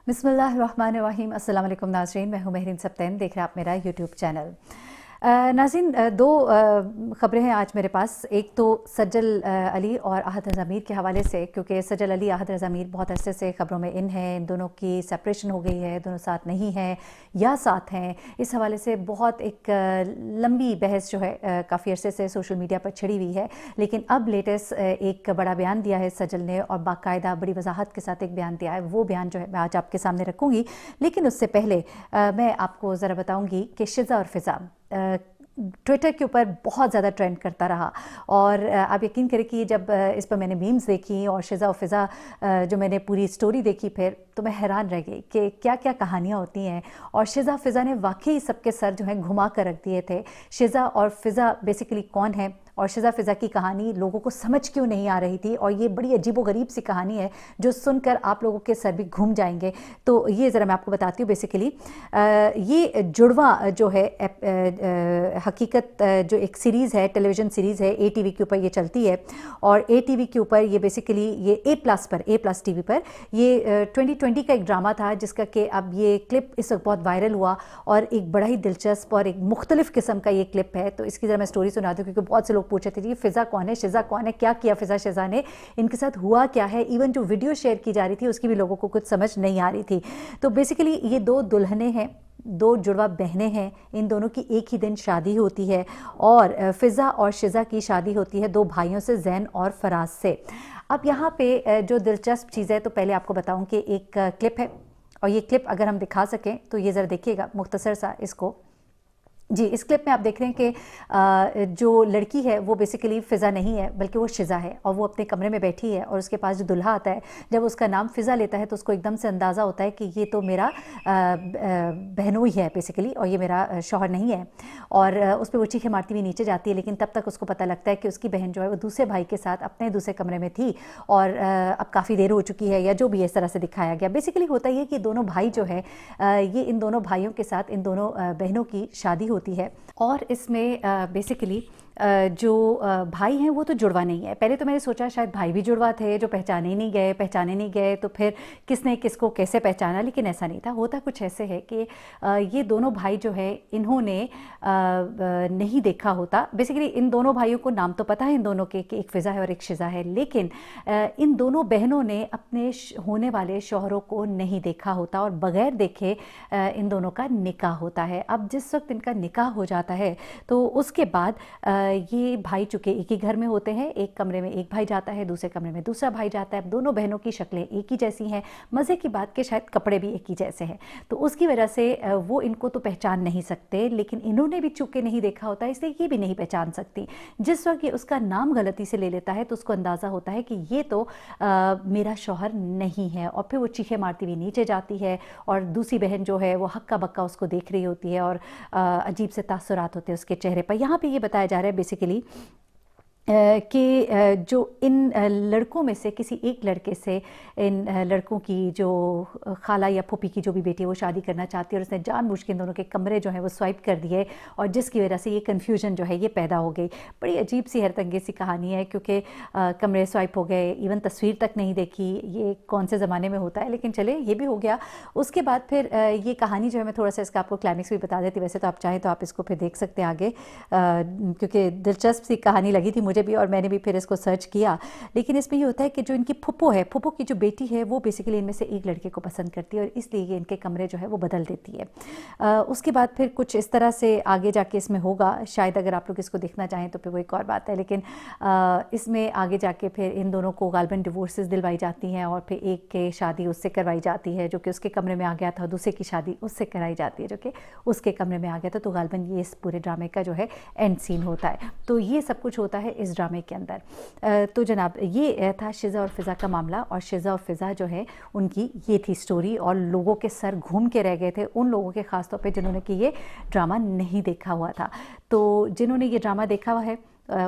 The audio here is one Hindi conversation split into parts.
बिस्मिल्लाहिर्रहमानिर्रहीम। अस्सलाम वालेकुम नाज़रीन, मैं हूँ महरीन सप्तैन, देख रहे हैं आप मेरा यूट्यूब चैनल। नाज़रीन, दो ख़बरें हैं आज मेरे पास। एक तो सज्जल अली और अहद रज़ा मीर के हवाले से, क्योंकि सज्जल अली अहद रज़ा मीर बहुत अरसे से ख़बरों में इन हैं, इन दोनों की सेपरेशन हो गई है, दोनों साथ नहीं हैं या साथ हैं। इस हवाले से बहुत एक लंबी बहस जो है काफ़ी अरसे से सोशल मीडिया पर छिड़ी हुई है, लेकिन अब लेटेस्ट एक बड़ा बयान दिया है सज्जल ने, और बाकायदा बड़ी वजाहत के साथ एक बयान दिया है। वो बयान जो है मैं आज आपके सामने रखूँगी, लेकिन उससे पहले मैं आपको ज़रा बताऊँगी कि शिज़ा और फ़िज़ा ट्विटर के ऊपर बहुत ज़्यादा ट्रेंड करता रहा। और आप यकीन करें कि जब इस पर मैंने मीम्स देखी और शिज़ा और फ़िज़ा जो मैंने पूरी स्टोरी देखी फिर, तो मैं हैरान रह गई कि क्या क्या कहानियाँ होती हैं। और शिज़ा फ़िज़ा ने वाकई सबके सर जो हैं घुमा कर रख दिए थे। शिज़ा और फ़िज़ा बेसिकली कौन है और शिज़ा फ़िज़ा की कहानी लोगों को समझ क्यों नहीं आ रही थी, और ये बड़ी अजीबोगरीब सी कहानी है जो सुनकर आप लोगों के सर भी घूम जाएंगे। तो ये ज़रा मैं आपको बताती हूँ। बेसिकली ये जुड़वा जो है हकीकत जो एक सीरीज़ है, टेलीविज़न सीरीज़ है, ATV के ऊपर ये चलती है। और ATV के ऊपर ये बेसिकली ये A+ टीवी पर ये 2020 का एक ड्रामा था, जिसका कि अब ये क्लिप इस वक्त बहुत वायरल हुआ और एक बड़ा ही दिलचस्प और एक मुख्तलिफ किस्म का ये क्लिप है। तो इसकी ज़रा मैं स्टोरी सुना दूँ, क्योंकि बहुत से लोग पूछे थे कि फ़िज़ा कौन है, शिज़ा कौन है, क्या किया फ़िज़ा शिज़ा ने, इनके साथ हुआ क्या है। इवन जो वीडियो शेयर की जा रही थी उसकी भी लोगों को कुछ समझ नहीं आ रही थी। तो बेसिकली ये दो दुल्हनें हैं, दो जुड़वा बहनें हैं, इन दोनों की एक ही दिन शादी होती है। और फ़िज़ा और शिज़ा की शादी होती है दो भाइयों से, ज़ैन और फ़राज से। अब यहाँ पे जो दिलचस्प चीज़ है, तो पहले आपको बताऊँ कि एक क्लिप है, और ये क्लिप अगर हम दिखा सकें तो ये ज़रा देखिएगा मुख्तसर सा इसको। जी, इस क्लिप में आप देख रहे हैं कि जो लड़की है वो बेसिकली फ़िज़ा नहीं है, बल्कि वो शिज़ा है, और वो अपने कमरे में बैठी है। और उसके पास जो दूल्हा आता है, जब उसका नाम फ़िज़ा लेता है तो उसको एकदम से अंदाज़ा होता है कि ये तो मेरा बहनोई है बेसिकली, और ये मेरा शौहर नहीं है। और उस पर वो चीखें मारती हुई नीचे जाती है, लेकिन तब तक उसको पता लगता है कि उसकी बहन जो है वो दूसरे भाई के साथ अपने दूसरे कमरे में थी, और अब काफ़ी देर हो चुकी है, या जो भी इस तरह से दिखाया गया। बेसिकली होता ये कि दोनों भाई जो है ये इन दोनों भाइयों के साथ इन दोनों बहनों की शादी होती है। और इसमें बेसिकली जो भाई हैं वो तो जुड़वा नहीं है। पहले तो मैंने सोचा शायद भाई भी जुड़वा थे जो पहचाने नहीं गए, तो फिर किसने किसको कैसे पहचाना, लेकिन ऐसा नहीं था। होता कुछ ऐसे है कि ये दोनों भाई जो है इन्होंने नहीं देखा होता। बेसिकली इन दोनों भाइयों को नाम तो पता है इन दोनों के कि एक फ़िज़ा है और एक शिज़ा है, लेकिन इन दोनों बहनों ने अपने होने वाले शौहरों को नहीं देखा होता, और बग़ैर देखे इन दोनों का निकाह होता है। अब जिस वक्त इनका निकाह हो जाता है तो उसके बाद ये भाई चूँकि एक ही घर में होते हैं, एक कमरे में एक भाई जाता है, दूसरे कमरे में दूसरा भाई जाता है। दोनों बहनों की शक्लें एक ही जैसी हैं, मज़े की बात कि शायद कपड़े भी एक ही जैसे हैं, तो उसकी वजह से वो इनको तो पहचान नहीं सकते, लेकिन इन्होंने भी चूँकि नहीं देखा होता इसलिए ये भी नहीं पहचान सकती। जिस वक्त ये उसका नाम गलती से ले लेता है तो उसको अंदाज़ा होता है कि ये तो मेरा शौहर नहीं है, और फिर वो चीखें मारती हुई नीचे जाती है, और दूसरी बहन जो है वो हक्का बक्का उसको देख रही होती है, और अजीब से तासुरात होते हैं उसके चेहरे पर। यहाँ पे ये बताया जा रहा है बेसिकली कि जो इन लड़कों में से किसी एक लड़के से इन लड़कों की जो खाला या फूफी की जो भी बेटी है वो शादी करना चाहती है, और उसने जानबूझ के इन दोनों के कमरे जो हैं वो स्वाइप कर दिए, और जिसकी वजह से ये कन्फ्यूजन जो है ये पैदा हो गई। बड़ी अजीब सी हैरतअंगेज़ सी कहानी है, क्योंकि कमरे स्वाइप हो गए, इवन तस्वीर तक नहीं देखी। ये कौन से ज़माने में होता है, लेकिन चले ये भी हो गया। उसके बाद फिर ये कहानी जो है, मैं थोड़ा सा इसका आपको क्लाइमेक्स भी बता देती। वैसे तो आप चाहें तो आप इसको फिर देख सकते हैं आगे, क्योंकि दिलचस्प सी कहानी लगी थी मुझे भी, और मैंने भी फिर इसको सर्च किया। लेकिन इसमें ये होता है कि जो इनकी फुप्पो है, फुप्पो की जो बेटी है, वो बेसिकली इनमें से एक लड़के को पसंद करती है, और इसलिए ये इनके कमरे जो है वो बदल देती है। उसके बाद फिर कुछ इस तरह से आगे जाके इसमें होगा। शायद अगर आप लोग इसको देखना चाहें तो फिर वो एक और बात है, लेकिन इसमें आगे जाके फिर इन दोनों को गालबन डिवोर्सेस दिलवाई जाती हैं, और फिर एक के शादी उससे करवाई जाती है जो कि उसके कमरे में आ गया था, दूसरे की शादी उससे कराई जाती है जो कि उसके कमरे में आ गया था। तो गालबन ये इस पूरे ड्रामे का जो है एंड सीन होता है। तो ये सब कुछ होता है इस ड्रामे के अंदर। तो जनाब ये था शिज़ा और फ़िज़ा का मामला, और शिज़ा और फ़िज़ा जो है उनकी ये थी स्टोरी, और लोगों के सर घूम के रह गए थे, उन लोगों के ख़ास तौर पे जिन्होंने कि ये ड्रामा नहीं देखा हुआ था। तो जिन्होंने ये ड्रामा देखा हुआ है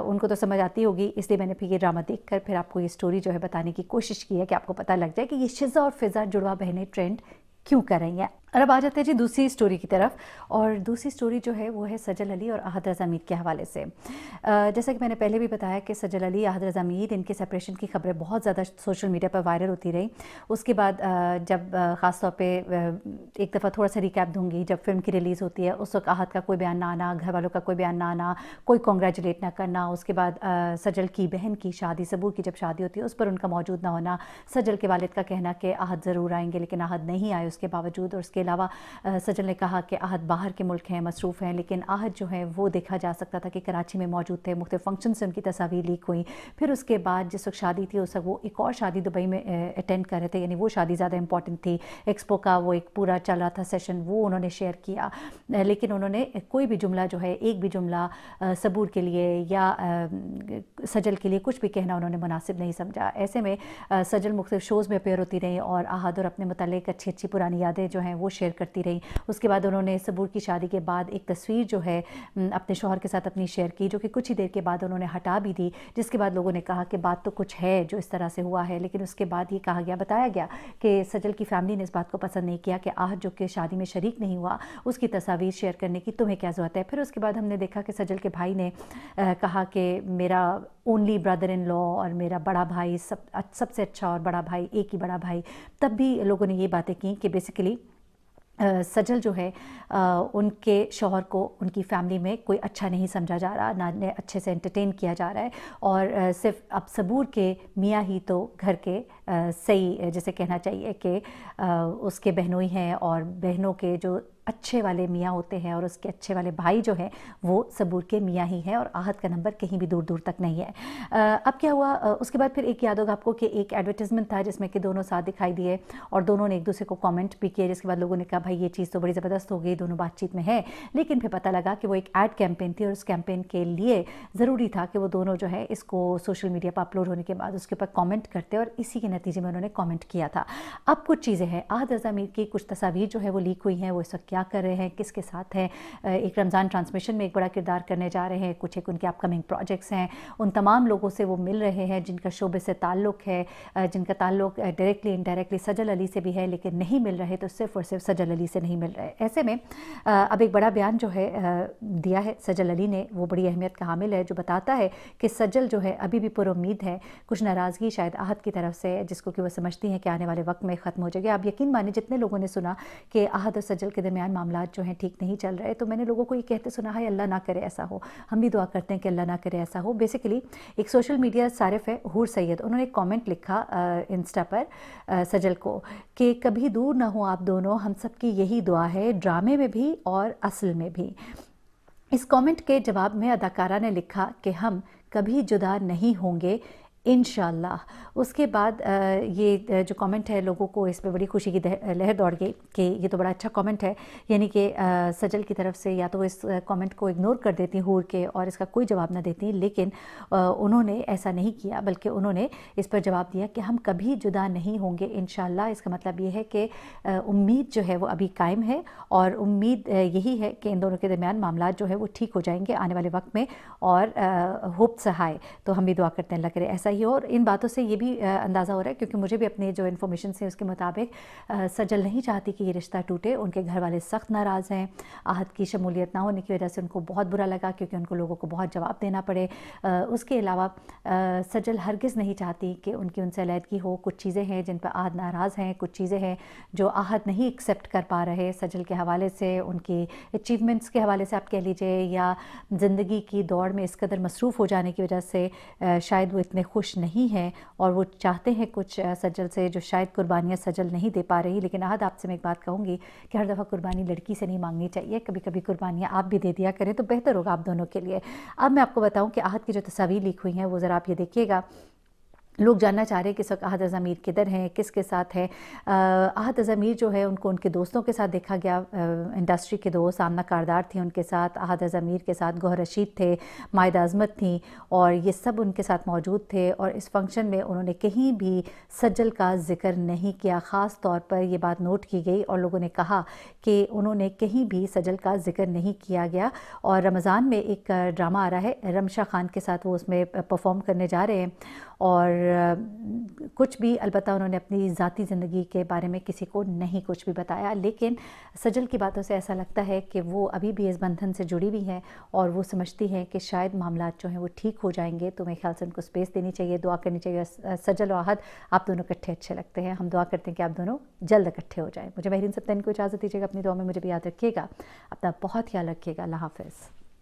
उनको तो समझ आती होगी, इसलिए मैंने फिर ये ड्रामा देखकर फिर आपको ये स्टोरी जो है बताने की कोशिश की है कि आपको पता लग जाए कि ये शिज़ा और फ़िज़ा जुड़वा बहनें ट्रेंड क्यों कर रही हैं। और अब आ जाते हैं जी दूसरी स्टोरी की तरफ। और दूसरी स्टोरी जो है वो है सजल अली और अहद रज़ा मीर के हवाले से। जैसा कि मैंने पहले भी बताया कि सजल अली, अहद रज़ा मीर, इनके सेपरेशन की खबरें बहुत ज़्यादा सोशल मीडिया पर वायरल होती रही। उसके बाद जब ख़ास तौर पे एक दफ़ा थोड़ा सा रिकैप दूंगी, जब फिल्म की रिलीज़ होती है उस वक्त अहद का कोई बयान ना आना, घर वालों का कोई बयान ना आना, कोई कॉन्ग्रेचुलेट ना करना। उसके बाद सजल की बहन की शादी, सबूर की जब शादी होती है उस पर उनका मौजूद ना होना, सजल के वालिद का कहना कि अहद ज़रूर आएंगे, लेकिन अहद नहीं आए उसके बावजूद। और उसके अलावा सजल ने कहा कि अहद बाहर के मुल्क हैं, मसरूफ़ हैं, लेकिन अहद जो है वो देखा जा सकता था कि कराची में मौजूद थे। मुख्तलिफ फंक्शन से उनकी तस्वीर लीक हुई। फिर उसके बाद जिस वक्त शादी थी उस वक्त वो एक और शादी दुबई में अटेंड कर रहे थे, यानी वो शादी ज़्यादा इंपॉर्टेंट थी। एक्सपो का वो एक पूरा चल रहा था सेशन, वो उन्होंने शेयर किया, लेकिन उन्होंने कोई भी जुमला जो है, एक भी जुमला सबूर के लिए या सजल के लिए कुछ भी कहना उन्होंने मुनासिब नहीं समझा। ऐसे में सजल मुख्तलिफ शोज़ में अपेयर होती रही और अहद और अपने मुतालिक अच्छी अच्छी पुरानी यादें जो हैं वो शेयर करती रही। उसके बाद उन्होंने सबूर की शादी के बाद एक तस्वीर जो है अपने शौहर के साथ अपनी शेयर की, जो कि कुछ ही देर के बाद उन्होंने हटा भी दी, जिसके बाद लोगों ने कहा कि बात तो कुछ है जो इस तरह से हुआ है। लेकिन उसके बाद ये कहा गया, बताया गया कि सजल की फैमिली ने इस बात को पसंद नहीं किया कि अहद जो कि शादी में शरीक नहीं हुआ उसकी तस्वीर शेयर करने की तुम्हें क्या ज़रूरत है। फिर उसके बाद हमने देखा कि सजल के भाई ने कहा कि मेरा ओनली ब्रदर इन लॉ और मेरा बड़ा भाई सबसे अच्छा और बड़ा भाई, एक ही बड़ा भाई। तब भी लोगों ने ये बातें की कि बेसिकली सजल जो है उनके शौहर को उनकी फैमिली में कोई अच्छा नहीं समझा जा रहा, ना ने अच्छे से एंटरटेन किया जा रहा है, और सिर्फ अब सबूर के मियाँ ही तो घर के सही जैसे कहना चाहिए कि उसके बहनोई हैं, और बहनों के जो अच्छे वाले मियाँ होते हैं और उसके अच्छे वाले भाई जो हैं वो सबूर के मियाँ ही हैं, और आहत का नंबर कहीं भी दूर दूर तक नहीं है। अब क्या हुआ, उसके बाद फिर एक याद होगा आपको कि एक एडवर्टीज़मेंट था जिसमें कि दोनों साथ दिखाई दिए और दोनों ने एक दूसरे को कमेंट भी किए, जिसके बाद लोगों ने कहा भाई ये चीज़ तो बड़ी ज़बरदस्त हो गई, दोनों बातचीत में है। लेकिन फिर पता लगा कि वो एक ऐड कैंपेन थी और उस कैंपेन के लिए ज़रूरी था कि वो दोनों जो है इसको सोशल मीडिया पर अपलोड होने के बाद उसके ऊपर कॉमेंट करते, और इसी के नतीजे में उन्होंने कॉमेंट किया था। अब कुछ चीज़ें हैं, अहद रज़ा मीर की कुछ तस्वीर जो है वो लीक हुई हैं, वो इस वक्त क्या कर रहे हैं, किसके साथ हैं, एक रमज़ान ट्रांसमिशन में एक बड़ा किरदार करने जा रहे हैं, कुछ एक उनके अपकमिंग प्रोजेक्ट्स हैं, उन तमाम लोगों से वो मिल रहे हैं जिनका शोबे से ताल्लुक़ है, जिनका ताल्लुक़ डायरेक्टली इनडायरेक्टली सजल अली से भी है, लेकिन नहीं मिल रहे तो सिर्फ़ और सिर्फ सजल अली से नहीं मिल रहे। ऐसे में अब एक बड़ा बयान जो है दिया है सजल अली ने, वो बड़ी अहमियत का हामिल है, जो बताता है कि सजल जो है अभी भी पुरुम्मीद है। कुछ नाराज़गी शायद आहत की तरफ से जिसको कि वो समझती हैं कि आने वाले वक्त में ख़त्म हो जाएगी। आप यकीन माने जितने लोगों ने सुना कि आहत और सजल के दरमियान मामला जो हैं ठीक नहीं चल रहे, तो मैंने लोगों को ये कहते सुना है अल्लाह ना करे ऐसा हो, हम भी दुआ करते हैं कि अल्लाह ना करे ऐसा हो। बेसिकली एक सोशल मीडिया सारिफ है हूर सैयद, उन्होंने एक कमेंट लिखा इंस्टा पर सजल को कि कभी दूर ना हो आप दोनों, हम सब की यही दुआ है, ड्रामे में भी और असल में भी। इस कमेंट के जवाब में अदाकारा ने लिखा कि हम कभी जुदा नहीं होंगे इंशाअल्लाह। उसके बाद ये जो कमेंट है लोगों को इस पर बड़ी खुशी की लहर दौड़ गई कि ये तो बड़ा अच्छा कमेंट है, यानी कि सजल की तरफ से या तो इस कमेंट को इग्नोर कर देती हूर के और इसका कोई जवाब ना देती, लेकिन उन्होंने ऐसा नहीं किया, बल्कि उन्होंने इस पर जवाब दिया कि हम कभी जुदा नहीं होंगे इंशाअल्लाह। इसका मतलब ये है कि उम्मीद जो है वो अभी कायम है, और उम्मीद यही है कि इन दोनों के दरमियान मामला जो है वो ठीक हो जाएंगे आने वाले वक्त में, और होप सहाय, तो हम भी दुआ करते हैं अल्लाह करे ऐसा ही हो। और इन बातों से ये भी अंदाज़ा हो रहा है, क्योंकि मुझे भी अपने जो इन्फॉर्मेशन से उसके मुताबिक सजल नहीं चाहती कि ये रिश्ता टूटे। उनके घर वाले सख्त नाराज़ हैं, आहत की शमूलियत ना होने की वजह से उनको बहुत बुरा लगा, क्योंकि उनको लोगों को बहुत जवाब देना पड़े। उसके अलावा सजल हरगिज़ नहीं चाहती कि उनकी उनसे अलहदगी हो। कुछ चीज़ें हैं जिन पर आहत नाराज़ हैं, कुछ चीज़ें हैं जो आहत नहीं एक्सेप्ट कर पा रहे सजल के हवाले से, उनकी अचीवमेंट्स के हवाले से आप कह लीजिए, या ज़िंदगी की दौड़ में इस कदर मसरूफ़ हो जाने की वजह से शायद वो इतने खुश नहीं है, और वो चाहते हैं कुछ सजल से जो शायद कुर्बानियाँ सजल नहीं दे पा रही। लेकिन आहत आपसे मैं एक बात कहूँगी कि हर दफ़ा कुर्बानी लड़की से नहीं मांगनी चाहिए, कभी कभी कुर्बानियाँ आप भी दे दिया करें तो बेहतर होगा आप दोनों के लिए। अब मैं आपको बताऊँ कि आहत की जो तस्वीर लीक हुई हैं वो ज़रा आप ये देखिएगा। लोग जानना चाह रहे हैं कि इस वक्त अहद रज़ा मीर किधर हैं, किसके साथ है। अहद रज़ा मीर जो है उनको उनके दोस्तों के साथ देखा गया, इंडस्ट्री के दोस्त आमना कारदार थी उनके साथ, अहद रज़ा मीर के साथ गौहर रशीद थे, मायदा अज़मत थी, और ये सब उनके साथ मौजूद थे। और इस फंक्शन में उन्होंने कहीं भी सजल का ज़िक्र नहीं किया। ख़ास तौर पर ये बात नोट की गई और लोगों ने कहा कि उन्होंने कहीं भी सजल का ज़िक्र नहीं किया गया। और रमज़ान में एक ड्रामा आ रहा है रमशा खान के साथ, वो उसमें परफॉर्म करने जा रहे हैं, और कुछ भी, अलबत्ता उन्होंने अपनी ज़ाती ज़िंदगी के बारे में किसी को नहीं कुछ भी बताया, लेकिन सजल की बातों से ऐसा लगता है कि वो अभी भी इस बंधन से जुड़ी हुई हैं और वो समझती हैं कि शायद मामला जो हैं वो ठीक हो जाएंगे। तो मेरे ख्याल से उनको स्पेस देनी चाहिए, दुआ करनी चाहिए। सजल और आहत, आप दोनों इकट्ठे अच्छे लगते हैं, हम दुआ करते हैं कि आप दोनों जल्द इकट्ठे हो जाएं। मुझे महरीन सप्तैन को इजाज़त दीजिएगा, अपनी दुआ में मुझे भी याद रखिएगा, अपना बहुत ख्याल रखिएगा। अल्लाह हाफ़िज़।